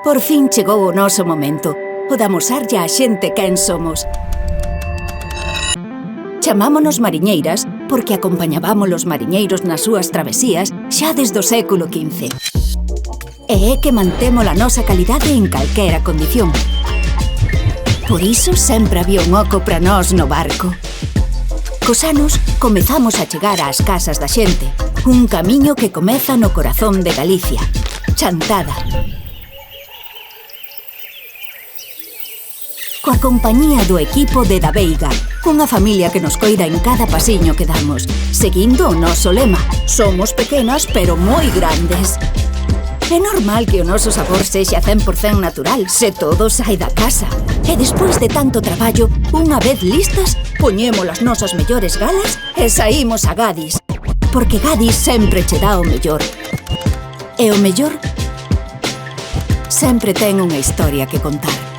Por fin chegou o noso momento, o de amosarlle á xente quen somos. Chamámonos mariñeiras porque acompañábamos os mariñeiros nas súas travesías xa desde o século XV. E é que mantemos a nosa calidade en calquera condición. Por iso sempre había un oco para nós no barco. Cos anos, comezamos a chegar ás casas da xente, un camiño que comeza no corazón de Galicia, Chantada. Coa compañía do equipo de Da Veiga, unha familia que nos coida en cada pasiño que damos, seguindo o noso lema: somos pequenas pero moi grandes. É normal que o noso sabor sexa 100% natural se todo sai da casa. E despois de tanto traballo, unha vez listas, poñemos as nosas mellores galas e saímos a Gadis. Porque Gadis sempre che dá o mellor. E o mellor sempre ten unha historia que contar.